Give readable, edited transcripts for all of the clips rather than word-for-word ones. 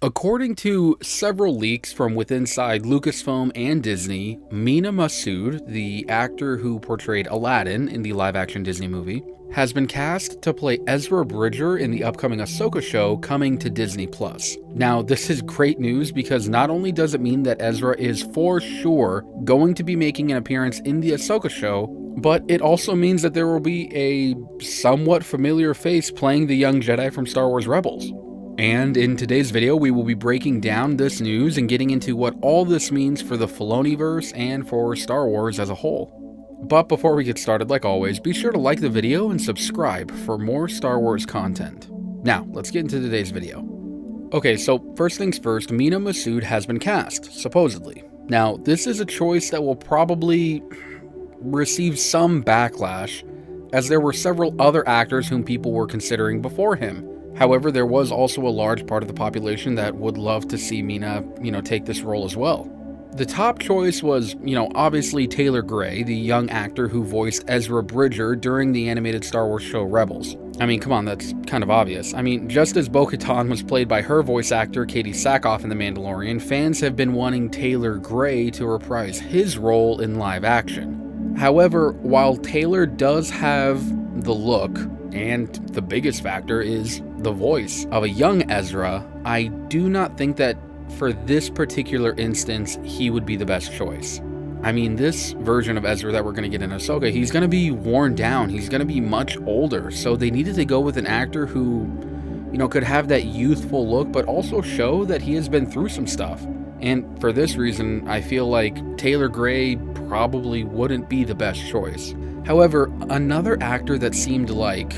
According to several leaks from within Lucasfilm and Disney, Mena Massoud, the actor who portrayed Aladdin in the live-action Disney movie, has been cast to play Ezra Bridger in the upcoming Ahsoka show coming to Disney+. Now, this is great news because not only does it mean that Ezra is for sure going to be making an appearance in the Ahsoka show, but it also means that there will be a somewhat familiar face playing the young Jedi from Star Wars Rebels. And in today's video, we will be breaking down this news and getting into what all this means for the Filoniverse and for Star Wars as a whole. But before we get started, like always, be sure to like the video and subscribe for more Star Wars content. Now, let's get into today's video. Okay, so first things first, Mena Massoud has been cast, supposedly. Now, this is a choice that will probably receive some backlash, as there were several other actors whom people were considering before him. However, there was also a large part of the population that would love to see Mena, take this role as well. The top choice was, obviously Taylor Gray, the young actor who voiced Ezra Bridger during the animated Star Wars show Rebels. I mean, come on, that's kind of obvious. I mean, just as Bo-Katan was played by her voice actor Katie Sackhoff in The Mandalorian, fans have been wanting Taylor Gray to reprise his role in live action. However, while Taylor does have the look, and the biggest factor is the voice of a young Ezra, I do not think that for this particular instance, he would be the best choice. I mean, this version of Ezra that we're going to get in Ahsoka, he's going to be worn down. He's going to be much older. So they needed to go with an actor who, could have that youthful look, but also show that he has been through some stuff. And for this reason, I feel like Taylor Gray probably wouldn't be the best choice. However, another actor that seemed like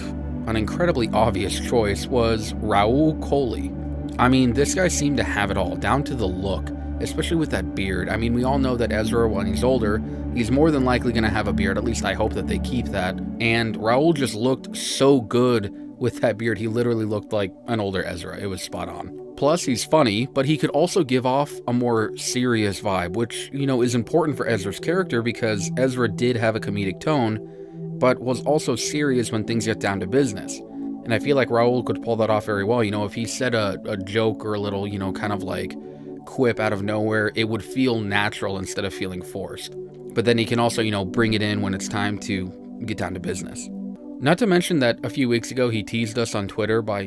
an incredibly obvious choice was Rahul Kohli. I mean, this guy seemed to have it all, down to the look, especially with that beard. I mean, we all know that Ezra, when he's older, he's more than likely going to have a beard. At least I hope that they keep that. And Rahul just looked so good with that beard. He literally looked like an older Ezra. It was spot on. Plus, he's funny, but he could also give off a more serious vibe, which, is important for Ezra's character because Ezra did have a comedic tone, but was also serious when things get down to business. And I feel like Rahul could pull that off very well. If he said a joke or a little, kind of like quip out of nowhere, it would feel natural instead of feeling forced. But then he can also, bring it in when it's time to get down to business. Not to mention that a few weeks ago, he teased us on Twitter by,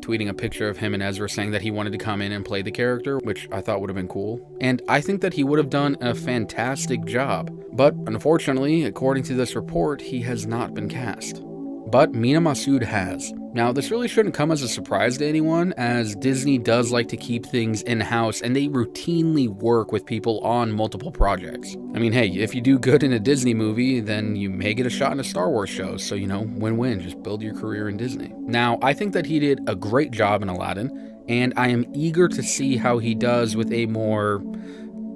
tweeting a picture of him and Ezra saying that he wanted to come in and play the character, which I thought would have been cool. And I think that he would have done a fantastic job. But unfortunately, according to this report, he has not been cast. But Mena Massoud has. Now, this really shouldn't come as a surprise to anyone, as Disney does like to keep things in-house and they routinely work with people on multiple projects. I mean, hey, if you do good in a Disney movie, then you may get a shot in a Star Wars show, so, win-win, just build your career in Disney. Now, I think that he did a great job in Aladdin, and I am eager to see how he does with a more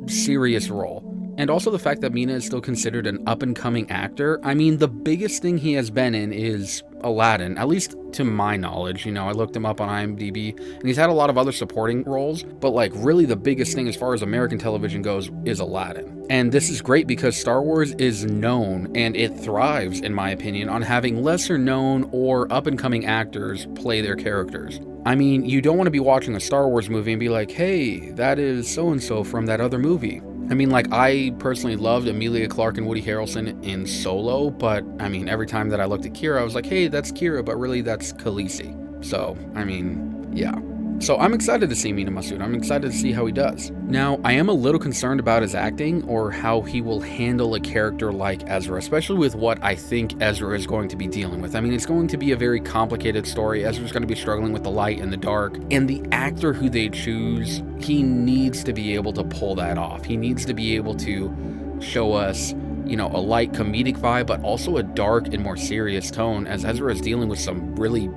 serious role. And also the fact that Mena is still considered an up-and-coming actor. I mean, the biggest thing he has been in is Aladdin, at least to my knowledge. I looked him up on IMDb, and he's had a lot of other supporting roles, but really the biggest thing as far as American television goes is Aladdin. And this is great because Star Wars is known, and it thrives, in my opinion, on having lesser-known or up-and-coming actors play their characters. I mean, you don't want to be watching a Star Wars movie and be like, hey, that is so-and-so from that other movie. I mean, I personally loved Emilia Clarke and Woody Harrelson in Solo, but, I mean, every time that I looked at Kira, I was like, hey, that's Kira, but really that's Khaleesi. So, I mean, yeah. So I'm excited to see Mena Massoud. I'm excited to see how he does. Now, I am a little concerned about his acting or how he will handle a character like Ezra, especially with what I think Ezra is going to be dealing with. I mean, it's going to be a very complicated story. Ezra's going to be struggling with the light and the dark, and the actor who they choose, he needs to be able to pull that off. He needs to be able to show us, a light comedic vibe, but also a dark and more serious tone, as Ezra is dealing with some really,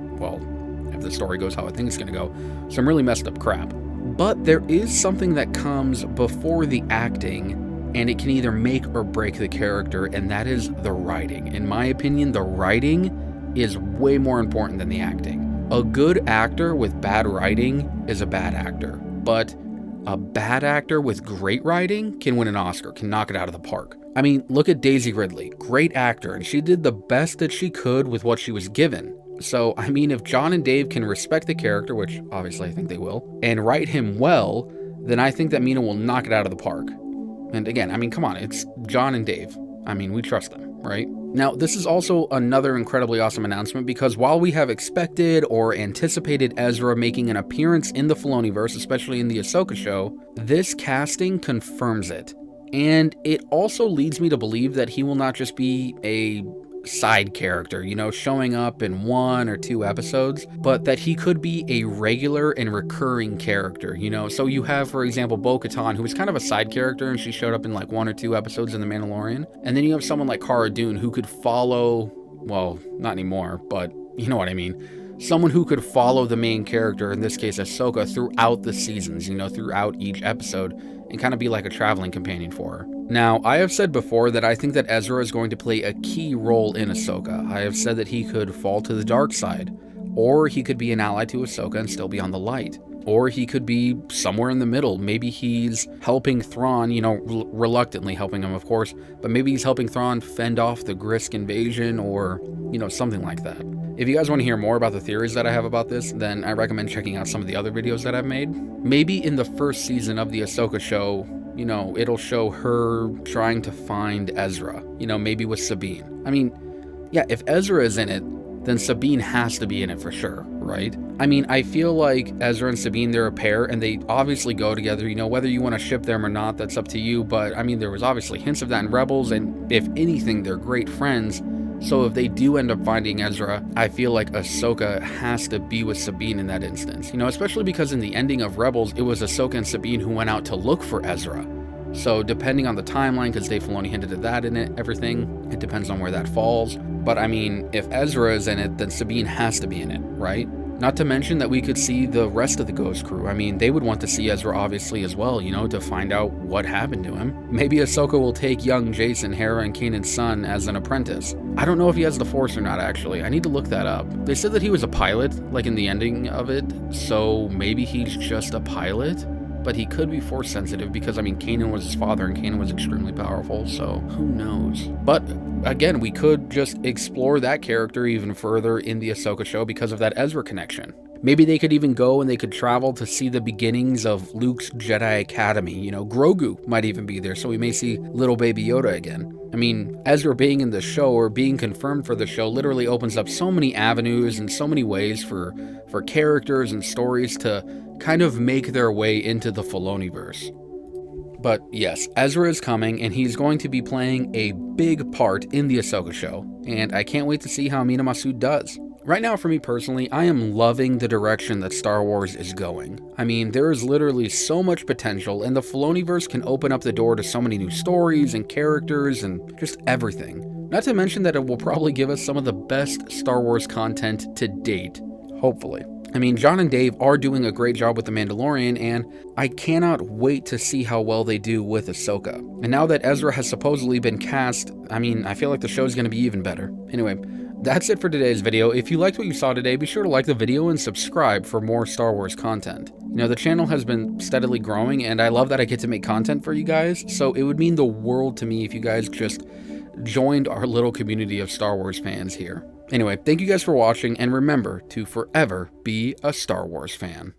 if the story goes how I think it's going to go, some really messed up crap. But there is something that comes before the acting, and it can either make or break the character, and that is the writing. In my opinion, the writing is way more important than the acting. A good actor with bad writing is a bad actor, but a bad actor with great writing can win an Oscar, can knock it out of the park. I mean, look at Daisy Ridley, great actor, and she did the best that she could with what she was given. So, I mean, if John and Dave can respect the character, which obviously I think they will, and write him well, then I think that Mena will knock it out of the park. And again, I mean, come on, it's John and Dave. I mean, we trust them, right? Now, this is also another incredibly awesome announcement because while we have expected or anticipated Ezra making an appearance in the Filoniverse, especially in the Ahsoka show, this casting confirms it. And it also leads me to believe that he will not just be a side character, you know, showing up in 1 or 2 episodes, but that he could be a regular and recurring character, you know. So you have, for example, Bo-Katan, who was kind of a side character and she showed up in like 1 or 2 episodes in The Mandalorian. And then you have someone like Cara Dune who could follow, well, not anymore, but you know what I mean. Someone who could follow the main character, in this case Ahsoka, throughout the seasons, you know, throughout each episode, and kind of be like a traveling companion for her. Now, I have said before that I think that Ezra is going to play a key role in Ahsoka. I have said that he could fall to the dark side, or he could be an ally to Ahsoka and still be on the light. Or he could be somewhere in the middle. Maybe he's helping Thrawn, you know, reluctantly helping him, of course, but maybe he's helping Thrawn fend off the Grisk invasion or, you know, something like that. If you guys want to hear more about the theories that I have about this, then I recommend checking out some of the other videos that I've made. Maybe in the first season of the Ahsoka show, you know, it'll show her trying to find Ezra, you know, maybe with Sabine. I mean, yeah, if Ezra is in it, then Sabine has to be in it for sure, right? I mean, I feel like Ezra and Sabine, they're a pair, and they obviously go together, you know, whether you want to ship them or not, that's up to you, but I mean, there was obviously hints of that in Rebels, and if anything, they're great friends. So if they do end up finding Ezra, I feel like Ahsoka has to be with Sabine in that instance, you know, especially because in the ending of Rebels, it was Ahsoka and Sabine who went out to look for Ezra. So depending on the timeline, because Dave Filoni hinted at that in it, everything, it depends on where that falls. But I mean, if Ezra is in it, then Sabine has to be in it, right? Not to mention that we could see the rest of the Ghost crew. I mean, they would want to see Ezra obviously as well, you know, to find out what happened to him. Maybe Ahsoka will take young Jason, Hera, and Kanan's son as an apprentice. I don't know if he has the Force or not, actually. I need to look that up. They said that he was a pilot, like in the ending of it, so maybe he's just a pilot? But he could be Force sensitive because, I mean, Kanan was his father and Kanan was extremely powerful, so who knows? But again, we could just explore that character even further in the Ahsoka show because of that Ezra connection. Maybe they could even go and they could travel to see the beginnings of Luke's Jedi Academy. You know, Grogu might even be there, so we may see little baby Yoda again. I mean, Ezra being in the show or being confirmed for the show literally opens up so many avenues and so many ways for characters and stories to kind of make their way into the Filoniverse. But yes, Ezra is coming, and he's going to be playing a big part in the Ahsoka show, and I can't wait to see how Mena Massoud does. Right now, for me personally, I am loving the direction that Star Wars is going. I mean, there is literally so much potential, and the Filoniverse can open up the door to so many new stories and characters and just everything. Not to mention that it will probably give us some of the best Star Wars content to date, hopefully. I mean, John and Dave are doing a great job with The Mandalorian, and I cannot wait to see how well they do with Ahsoka. And now that Ezra has supposedly been cast, I mean, I feel like the show's going to be even better. Anyway, that's it for today's video. If you liked what you saw today, be sure to like the video and subscribe for more Star Wars content. You know, the channel has been steadily growing, and I love that I get to make content for you guys, so it would mean the world to me if you guys just joined our little community of Star Wars fans here. Anyway, thank you guys for watching, and remember to forever be a Star Wars fan.